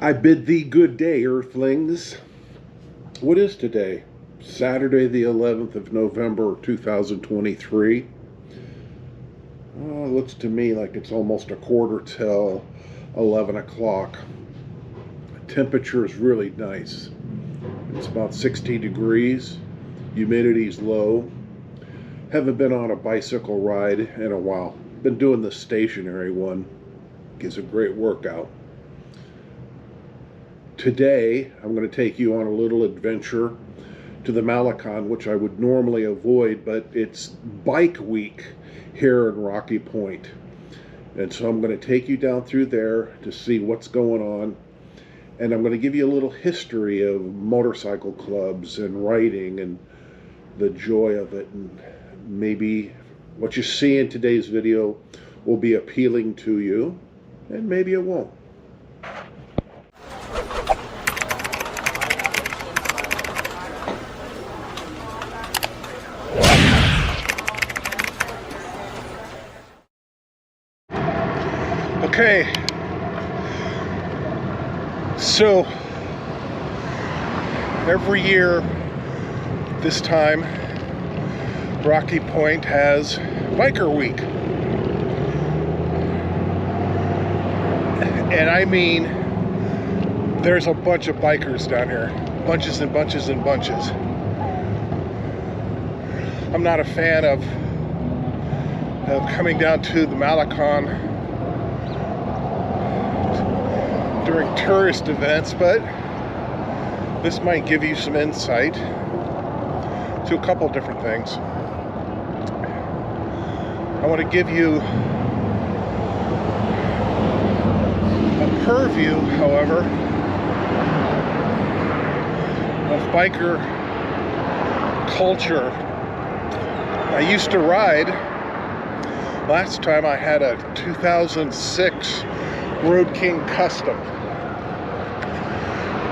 I bid thee good day, earthlings. What is today? Saturday, the 11th of November, 2023. It looks to me like it's almost a quarter till 11 o'clock. The temperature is really nice. It's about 60 degrees. Humidity's low. Haven't been on a bicycle ride in a while. Been doing the stationary one. Gives a great workout. Today, I'm going to take you on a little adventure to the Malecon, which I would normally avoid, but it's bike week here in Rocky Point. And so I'm going to take you down through there to see what's going on. And I'm going to give you a little history of motorcycle clubs and riding and the joy of it. And maybe what you see in today's video will be appealing to you, and maybe it won't. Okay, so every year this time Rocky Point has Biker Week, and I mean there's a bunch of bikers down here, bunches and bunches and bunches. I'm not a fan of coming down to the Malecon during tourist events, but this might give you some insight to a couple different things. I want to give you a purview, however, of biker culture. I used to ride. Last time I had a 2006 Road King Custom.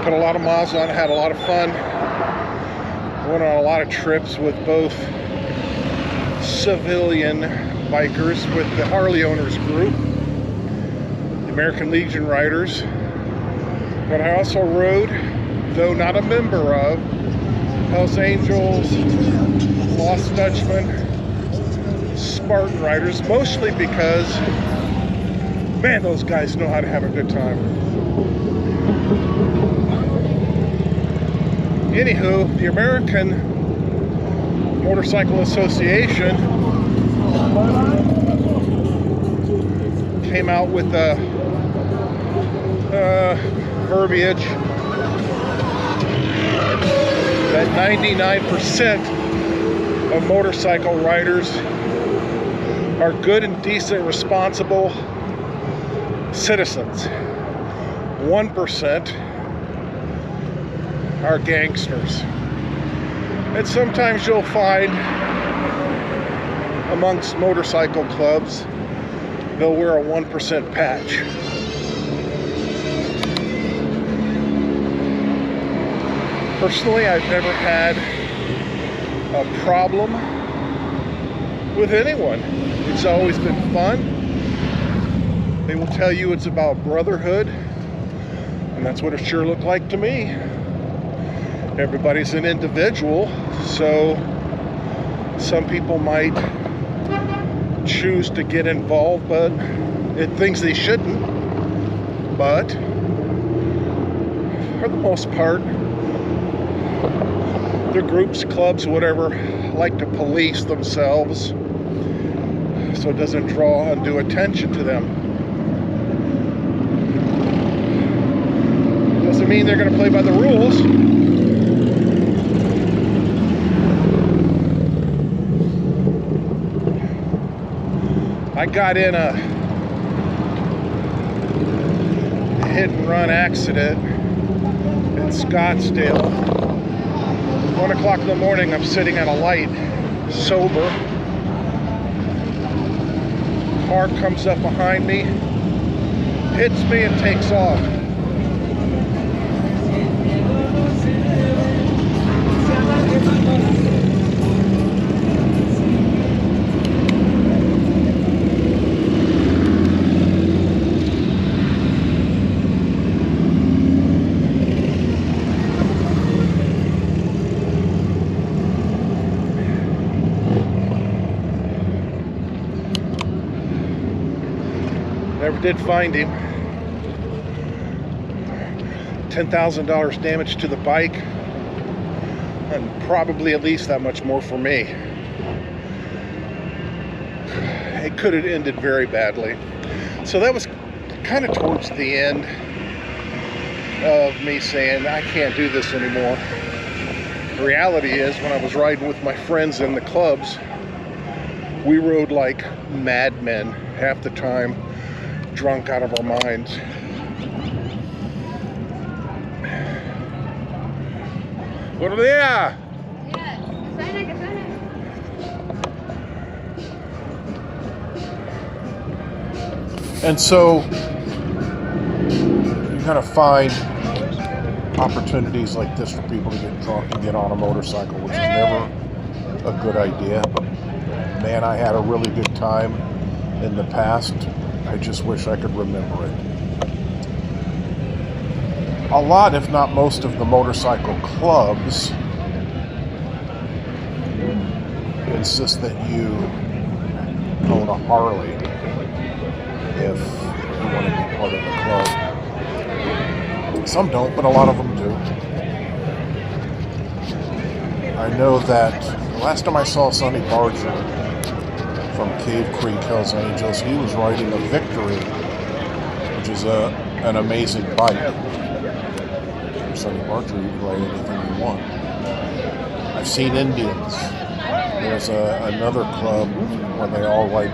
Put a lot of miles on, had a lot of fun. Went on a lot of trips with both civilian bikers with the Harley Owners Group, the American Legion Riders, but I also rode, though not a member of, Hells Angels, Lost Dutchman, Spartan Riders, mostly because, man, those guys know how to have a good time. Anywho, the American Motorcycle Association came out with a verbiage that 99% of motorcycle riders are good and decent, responsible citizens. 1% are gangsters. And sometimes you'll find amongst motorcycle clubs, they'll wear a 1% patch. Personally, I've never had a problem with anyone. It's always been fun. They will tell you it's about brotherhood, and that's what it sure looked like to me. Everybody's an individual, so some people might choose to get involved, but it thinks they shouldn't. But for the most part, the groups, clubs, whatever, like to police themselves so it doesn't draw undue attention to them. Doesn't mean they're going to play by the rules. I got in a hit and run accident in Scottsdale. 1 o'clock in the morning, I'm sitting at a light, sober. Car comes up behind me, hits me, and takes off. Did find him. $10,000 damage to the bike, and probably at least that much more for me. It could have ended very badly. So that was kind of towards the end of me saying, I can't do this anymore. The reality is, when I was riding with my friends in the clubs, we rode like madmen, half the time drunk out of our minds. Buenos días. And so you kind of find opportunities like this for people to get drunk and get on a motorcycle, which is never a good idea. But man, I had a really good time in the past. I just wish I could remember it. A lot, if not most, of the motorcycle clubs insist that you own a Harley if you want to be part of the club. Some don't, but a lot of them do. I know that the last time I saw Sonny Barger from Cave Creek, Hells Angels, he was riding a Victory, which is an amazing bike. Sonny Barger, you can ride anything you want. I've seen Indians. There's another club where they all ride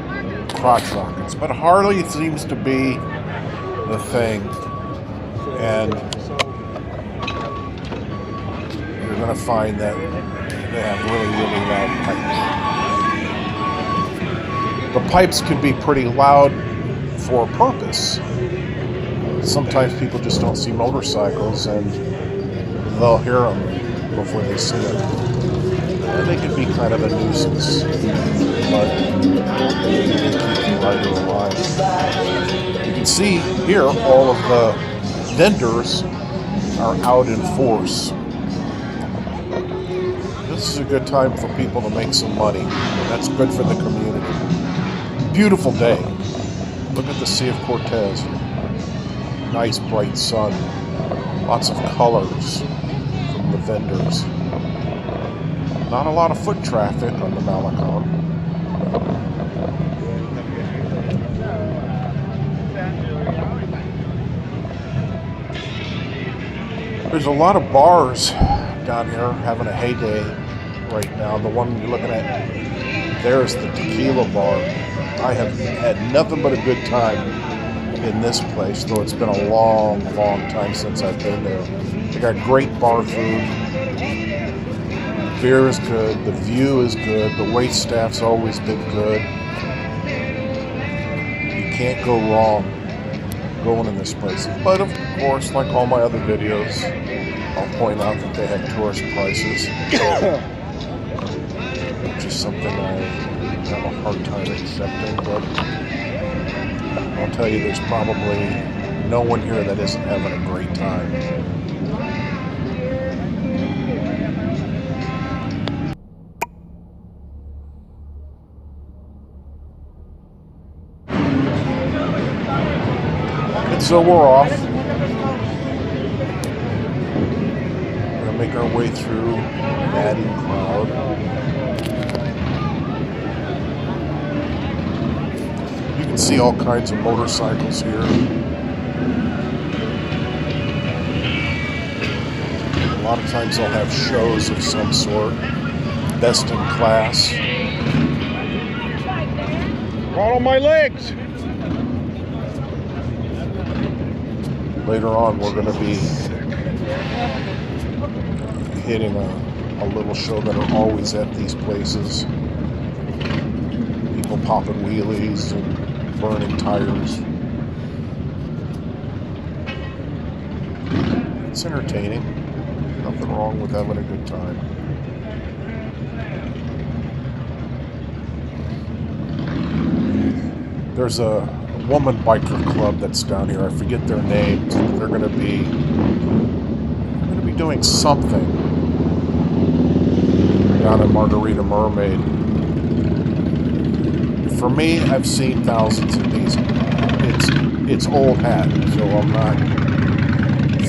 crotch rockets, but Harley seems to be the thing. And you're going to find that they have really, really loud pipes. The pipes can be pretty loud for a purpose. Sometimes people just don't see motorcycles and they'll hear them before they see it. And they can be kind of a nuisance, but they keep the rider alive. You can see here all of the vendors are out in force. This is a good time for people to make some money, and that's good for the community. Beautiful day. Look at the Sea of Cortez. Nice bright sun. Lots of colors from the vendors. Not a lot of foot traffic on the Malecon. There's a lot of bars down here having a heyday right now. The one you're looking at there is the Tequila Bar. I have had nothing but a good time in this place, though it's been a long, long time since I've been there. They got great bar food. Beer is good. The view is good. The wait staff's always been good. You can't go wrong going in this place. But of course, like all my other videos, I'll point out that they have tourist prices, which is something I have a hard time accepting. But I'll tell you, there's probably no one here that isn't having a great time. So we're off. We're going to make our way through the adding crowd. You can see all kinds of motorcycles here. A lot of times they'll have shows of some sort. Best in class. Right on my legs! Later on, we're going to be hitting a little show that are always at these places. People popping wheelies and burning tires. It's entertaining. Nothing wrong with having a good time. There's a woman biker club that's down here. I forget their names. They're going to be doing something down in Margarita Mermaid. For me, I've seen thousands of these it's old hat, so I'm not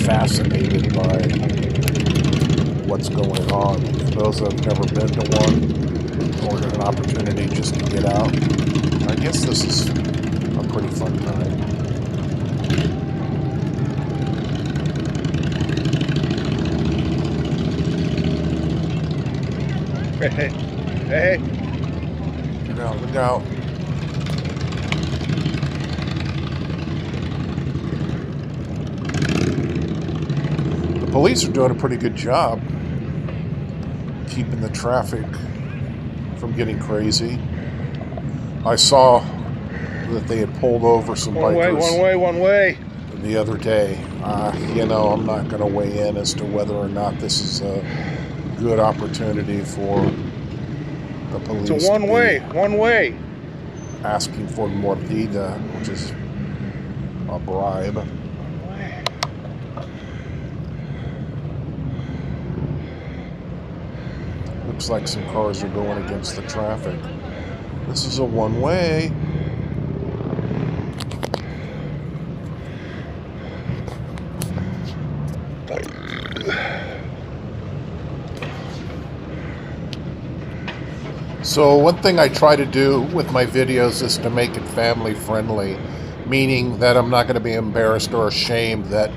fascinated by what's going on. For those that have never been to one or an opportunity just to get out, I guess this is a pretty fun time. Hey, hey. Look out, look out. The police are doing a pretty good job keeping the traffic from getting crazy. I saw that they had pulled over some bikers One way. the other day. You know, I'm not going to weigh in as to whether or not this is a good opportunity for the police. It's a one way. Asking for mordida, which is a bribe. Looks like some cars are going against the traffic. This is a one-way. So one thing I try to do with my videos is to make it family friendly, meaning that I'm not going to be embarrassed or ashamed that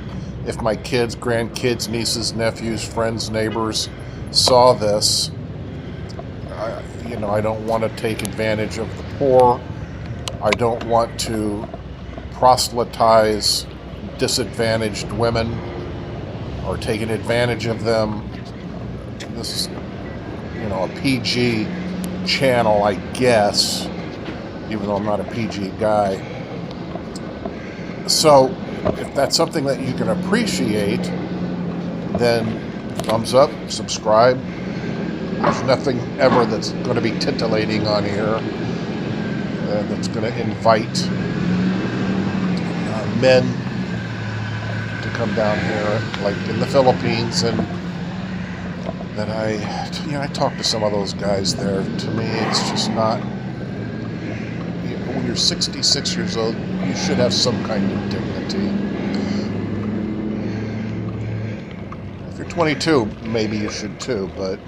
if my kids, grandkids, nieces, nephews, friends, neighbors saw this, I don't want to take advantage of the poor. I don't want to proselytize disadvantaged women or taking advantage of them. This is, a PG channel, I guess, even though I'm not a PG guy. So if that's something that you can appreciate, then thumbs up, subscribe. There's nothing ever that's going to be titillating on here that's going to invite men to come down here, like in the Philippines, and that I talked to some of those guys there. To me, it's just not. When you're 66 years old, you should have some kind of dignity. If you're 22, maybe you should too, but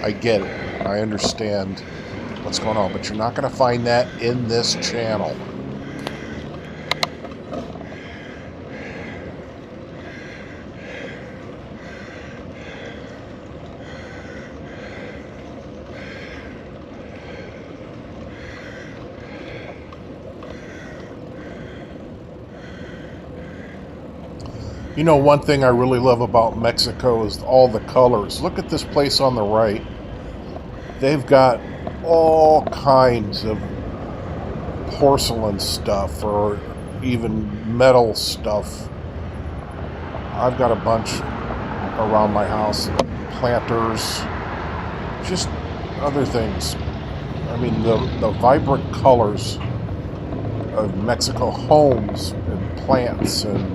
I get it. I understand what's going on, but you're not going to find that in this channel. One thing I really love about Mexico is all the colors. Look at this place on the right. They've got all kinds of porcelain stuff or even metal stuff. I've got a bunch around my house, planters, just other things. I mean, the vibrant colors of Mexico homes and plants and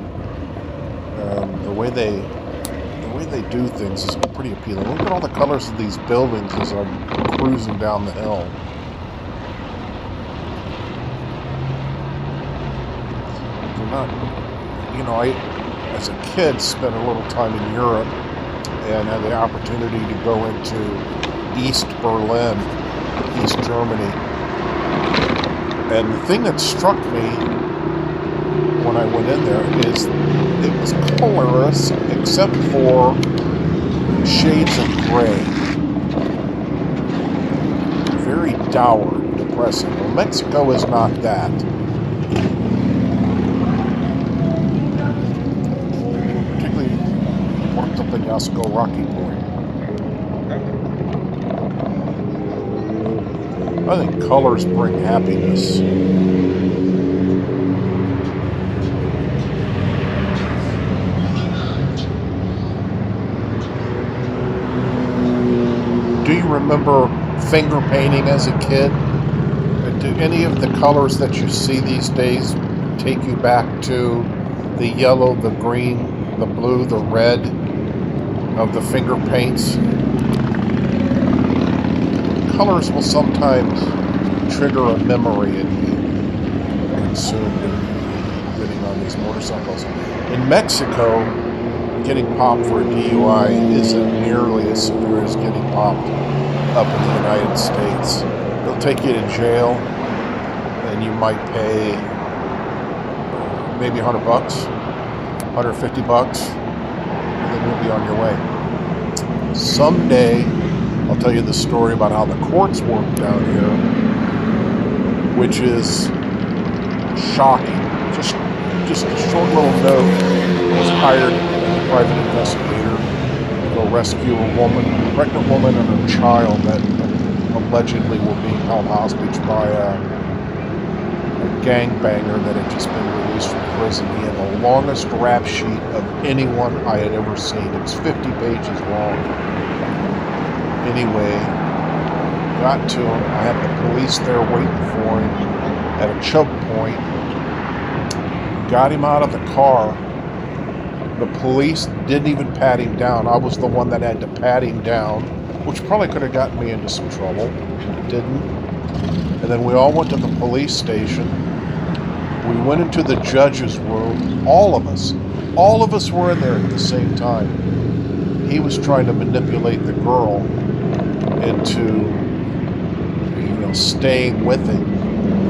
the way they do things is pretty appealing. Look at all the colors of these buildings as I'm cruising down the hill. I, as a kid, spent a little time in Europe and had the opportunity to go into East Berlin, East Germany. And the thing that struck me when I went in there is it was colorless except for shades of gray. Very dour, depressing. Well, Mexico is not that. Particularly Puerto Penasco, Rocky Point. I think colors bring happiness. Do you remember finger painting as a kid? Do any of the colors that you see these days take you back to the yellow, the green, the blue, the red of the finger paints? Colors will sometimes trigger a memory in you, consume you. on these motorcycles. In Mexico, getting popped for a DUI isn't nearly as severe as getting popped up in the United States. They'll take you to jail, and you might pay maybe $100, $150, and then you'll be on your way. Someday, I'll tell you the story about how the courts work down here, which is shocking. Just a short little note. I was hired as a private investigator to go rescue a pregnant woman and her child that allegedly were being held hostage by a gangbanger that had just been released from prison. He had the longest rap sheet of anyone I had ever seen. It was 50 pages long. Anyway, got to him. I had the police there waiting for him at a choke point. Got him out of the car. The police didn't even pat him down. I was the one that had to pat him down, which probably could have gotten me into some trouble. It didn't. And then we all went to the police station. We went into the judge's room. All of us were in there at the same time. He was trying to manipulate the girl into, staying with him.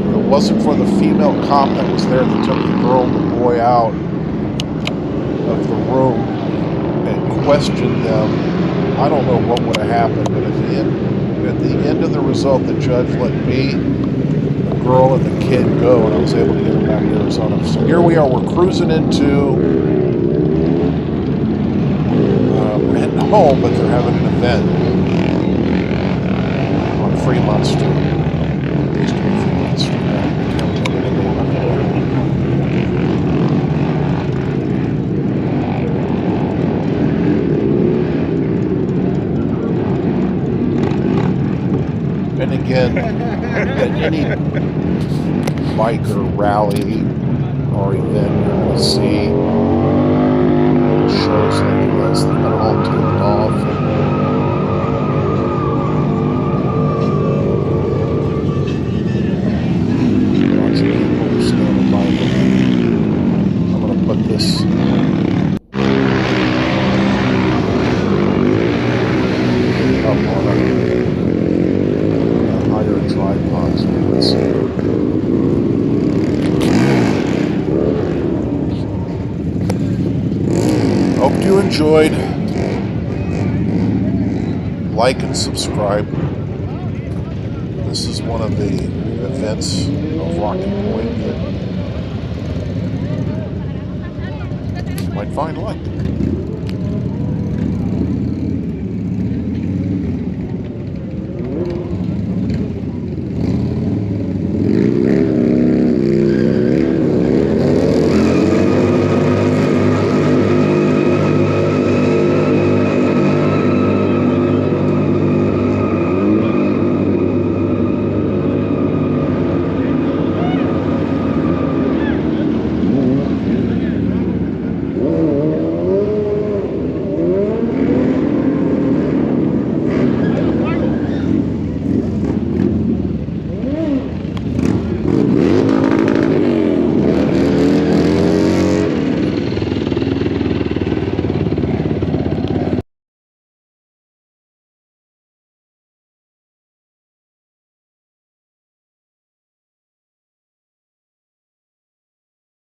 If it wasn't for the female cop that was there that took the girl and the boy out of the room and questioned them, I don't know what would have happened. But at the end of the result, the judge let me, the girl, and the kid go, and I was able to get them back to Arizona. So here we are. We're cruising into. We're heading home, but they're having an event on Fremont Street. It used to be Fremont Street. I can't remember the name of it. And again, at any biker rally or event you're going to see shows like this, they're not all tipped off. Lots of people are standing by them. I'm going to put this up on a higher tripod so you can see it. Hope you enjoyed. Like and subscribe. This is one of the events of Rocky Point that you might find like.